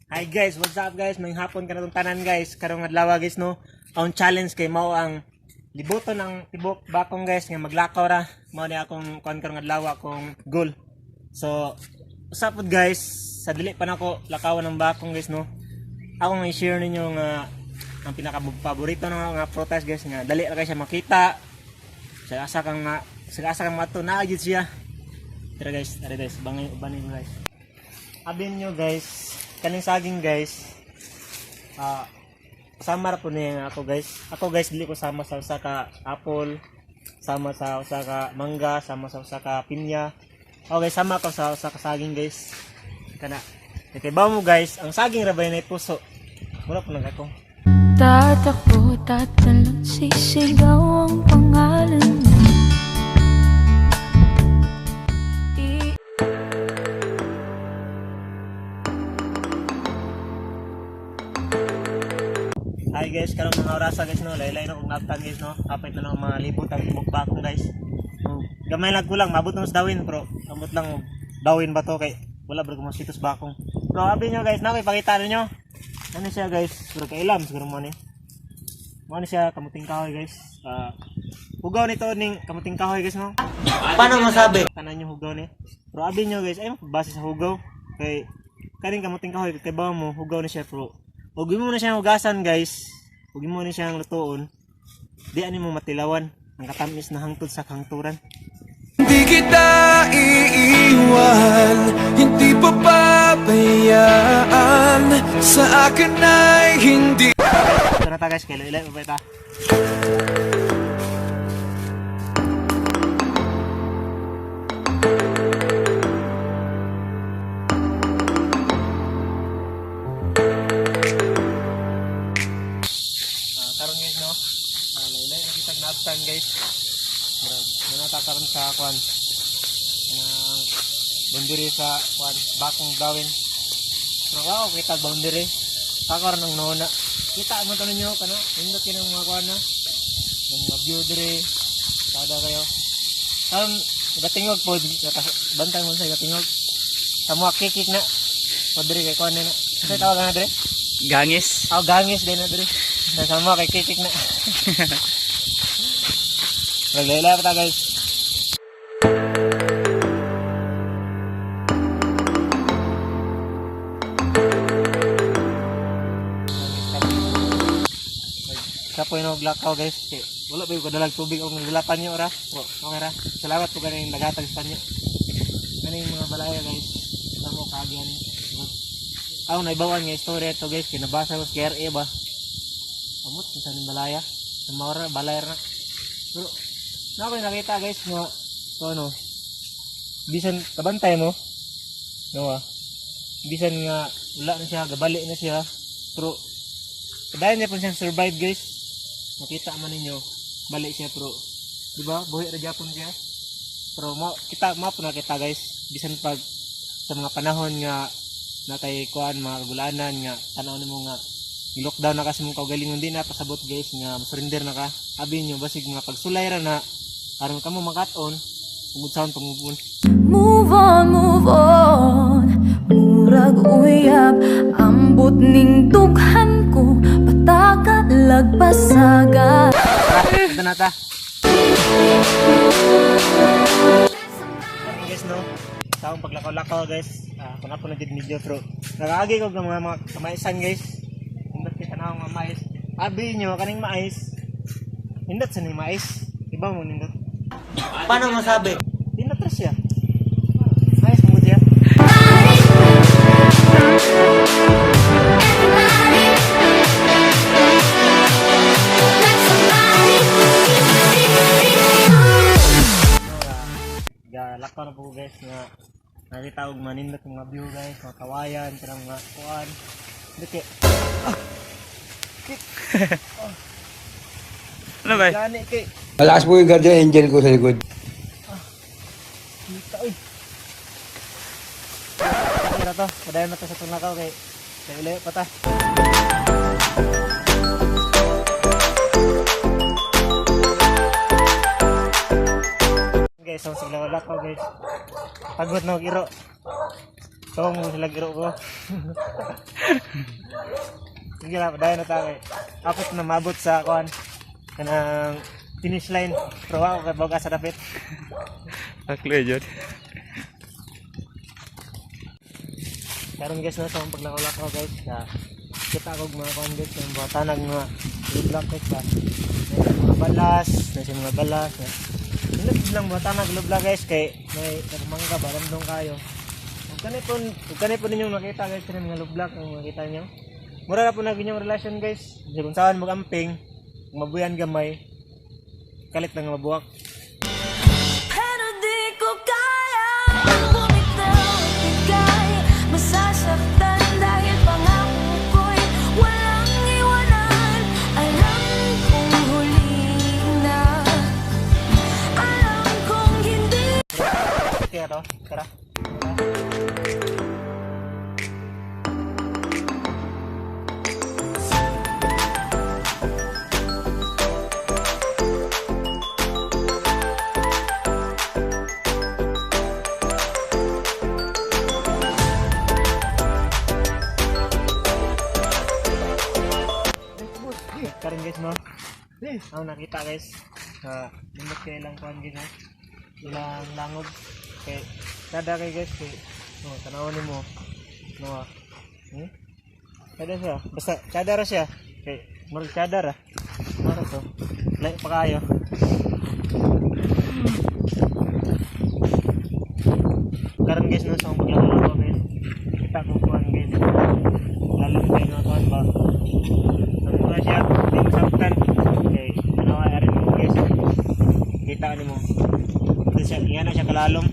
Hi guys, what's up guys? May hapon ka na itong tanan guys. Karong adlaw guys no. Ang challenge kay mao ang libuto ng tibok bakong guys nga maglakaw ra. Mao ni akong kuan karong adlaw akong goal. So, usap pod guys, sa dili pa nako lakawan ng bakong guys no. Ako nga i-share ninyo nga ang pinaka paborito ng nga prutas guys nga dali ra kay siya makita. Sa asa kang mato na gyud siya. Tara guys, bangay ubanin guys. Abin nyo guys, kaning saging guys, sama ra po niya ako guys, dili ko sama sa usa ka apple, sama sa usa ka mangga, sama sa usa ka pinya. Okay, sama ko sa usa ka saging guys. Kana. Okay, bawo mo guys, ang saging ra bay na puso. Wala po nang ako. Tatakbo, tatalon, sisigaw ang pangalan mo. Hi guys, karong mga orasa guys no, laylay na kong naptan guys no. Kapit na ng mga libot ang bakong guys. Gamay lang kulang, mabot na sa dawin pero ambot lang dawin ba to kay wala bro kung sitos bakong. Pero abi nyo guys, na ipakita ninyo. Ano siya guys? Pero kailam siguro mo ni. Mo ni siya kamuting kahoy guys. Hugaw nito ning kamuting kahoy guys no. Paano masabi? Tanan yung hugaw ni. Pero abi nyo guys, ay base sa hugaw kay kaning kamuting kahoy kay bawo mo hugaw ni siya pero huwag mo na siyang hugasan guys. Huwag mo na siyang lutuon. Di ani mo matilawan. Ang katamis na hangtod sa kangturan. Hindi kita iiwan, hindi papabayaan. Sa akin ay hindi. Ito na ta guys, kailan ilay pa ita. Karon guys no, laylay na kita gnaptan guys. Nanatakaroon sa kwan ng boundary sa kwan bakong dawin. Pero wow, kita boundary. Kakaroon ng nona. Kita mo to ninyo kana, indot kinang mga kwan na. Ng mga view dire. Kada kayo. Karon gatingog po, bantay mo sa gatingog. Sa mga kikik na. Padre kay kwan na. Kasi tawag na dire. Gangis. Gangis din na dire. Sama kay kikik na. Laylay pa ta guys. Sa po yung naglakaw guys. Wala pa yung kadalag tubig o naglapan nyo ra. Okay ra. Salamat po ganing nagatag sa nyo. Ganing mga balaya guys. Ito mo kaagyan. Ako naibawan nga istorya ito guys. Kinabasa ko sa KRA ba. Amot sa ng balaya. Sa mga balaya na. Pero na ako nakita guys nga so ano. Bisan kabantay mo. No bisan nga wala na siya. Gabali na siya. Pero dahil niya po siyang survive guys. Nakita man ninyo, balik siya pero di ba? Buhi ra gyapon siya. Pero kita po nakita guys, bisan pag sa mga panahon nga natay kuan mga kagulanan nga tanaw nimo nga i-lockdown na kasi mong kaugalingon din na pasabot guys nga surrender na ka. Abi nyo basig mga pagsulay ra na aron kamo makat-on, tungod sa pangubun. Move on, murag uyab, ambot ning dughan ko, pataka lagpasaga. Ito na ta. Guys no, sa akong paglakaw-lakaw guys, kung ako na did video pero nakaagi ko ng mga kamaisan guys. Hindot kita na akong mais. Abi nyo, kaning mais. Hindot sa ning mais. Iba mo nindot. Paano masabi? Hindot ra siya. Mais mo siya. Lakaw na po guys nga nakita og manindot mga view guys, mga kawayan, sarang mga kuan. Dito Ano ba? gani kay Malakas po yung guardian angel ko sa likod. kita oy. Kaya to, padayon na to sa tunakaw kay layo pa ta. Guys, ang siglawala ko guys. Pagod na og iro. Tong sila giro ko. Sige na, dahil na tayo. Ako na mabot sa kuan. Kanang finish line. Pero ako kay baga sa dapit. Aklo yun. Karon guys na sa akong paglakaw-lakaw guys. Kita ko mga kuan guys. Yung mga tanag mga block guys ba. May mga balas. May mga balas. Hindi lang mga tanag block guys. Kay may mangga ba. Ramdong kayo. Huwag kanay po ninyong nakita guys. Kaya mga lublak ang makita nyo. Mura na po na ganyang relasyon guys. Kung saan mag-amping. Kung mabuyan gamay. Kalit lang mabuwak. Pero di ko kaya bumitaw at bigay. Masasaktan dahil pangako ko'y walang iwanan. Alam kong huli na. Alam kong hindi. Kaya to, tara. Karon guys mo. Ako nakita guys. Limot kayo lang kuhan guys. Ilang langog. Kay kada kay guys. Tanawin mo. No. Kada siya. Basta kada ra siya. Kay murag kada ra. Mara to. Lain pa kayo. Karon guys no sa paglakaw guys. Kita ko kuhan guys. Lalo kayo na kuhan ba. Ano siya? Hindi masaktan. Okay. Ano nga rin mo guys. Kita ni mo. Iyan na siya kalalom.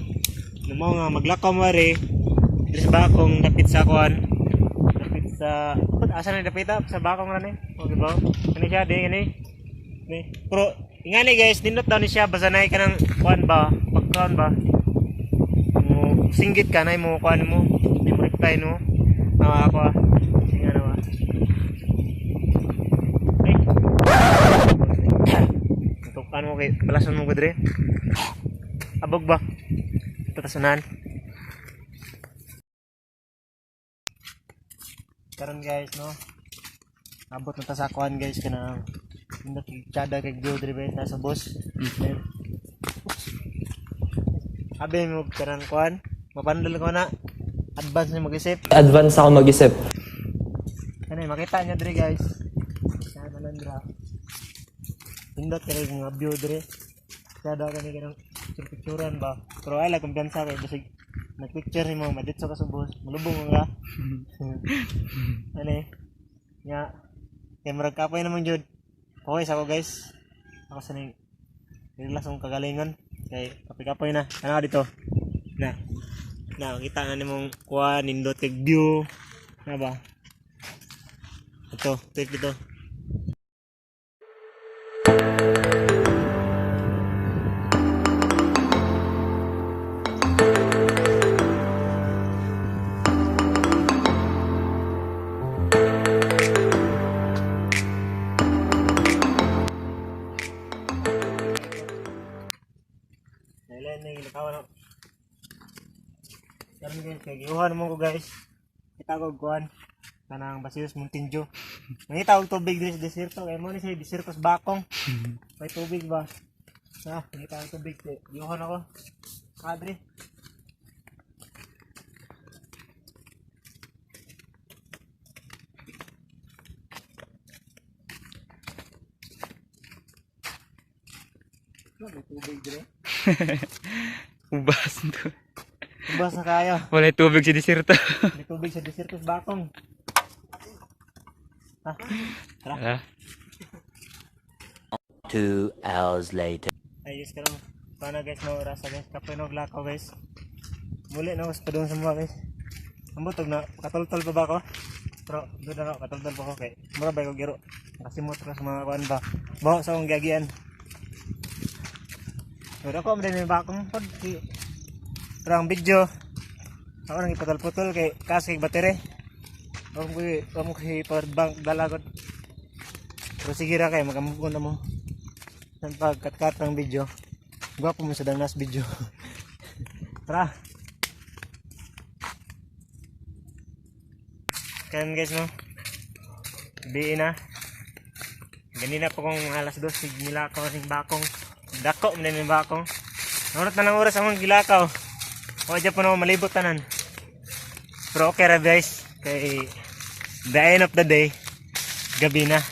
Alam mo nga maglakaw mo rin. Dres ba akong dapit sa kuhan? Dapit sa... Asa na dapit sa bakong na ni? Okay ba? Ano siya? Di gani? Pero ingani guys. Nindot daw ni siya. Basta na ka ng kuhan ba? Pagkuhan ba? Singgit ka na mo kuhan mo. Hindi mo reply no? Ako sige na ba? Tukan mo kay balason mo gudre. Abog ba? Tatasunan. Karon guys no. Abot na ta sa kuan guys kana indot kada kay gudre ba sa bus. Abi mo karon kuan. Mapandol ko na. Advance na mag-isip. Advance ako mag-isip. Kanay makita niyo dre guys. Sa malandra. Indot kay nga view dre. Kada kani kanang picturean ba. Pero ay la kumpiyansa kay basig nagpicture ni mo maditso ka sa bus. Malubong nga. Ani. Nya kamera kapoy naman jud. Okay sa ako guys. Ako sa ning relasong kagalingon kay kapoy na. Ano dito? Na kita na nimong kuha nindot kay view. Na ba? Ito, take ito. Nailan na yung lakawan ako. Karon guys, kay giuhan mo ko guys. Kita ko kuan kanang Basilos Montinjo. Nangita og tubig diri sa desierto kay mo ni sa desierto sa bakong. May tubig ba? Nangita og tubig kay giuhan ako. Kadre. May tubig diri. Ubas to. Ubas na kayo. Wala tubig sa desierto. May tubig sa desierto sa bakong. Tara. 2 hours later. Ayos ka lang. Paano guys na oras guys. Kapoy na lakaw guys. Muli na ako sa padung sa mga guys. Ang butog na katultol pa ba ako? Pero doon na ako katultol pa ako kay mura ba ko giro. Nakasimot ka sa mga kuan ba. Bawa sa akong gagian. Pero ako may bakong pag pero ang video ako nang ipatol-putol kay kasi battery. Ako ko power bank dalagot. Pero sige ra kay magamukon na mo. San pagkat-kat ng video. Gwapo mo sa dangnas video. Tara. Kayan guys no. Gabi na. Ganina po kung alas 2 gilakaw ning bakong. Dako man ning bakong. Nurot na lang oras akong gilakaw. O dyan po na malibot tanan. Pero okay ra guys. Kay the end of the day, gabi na.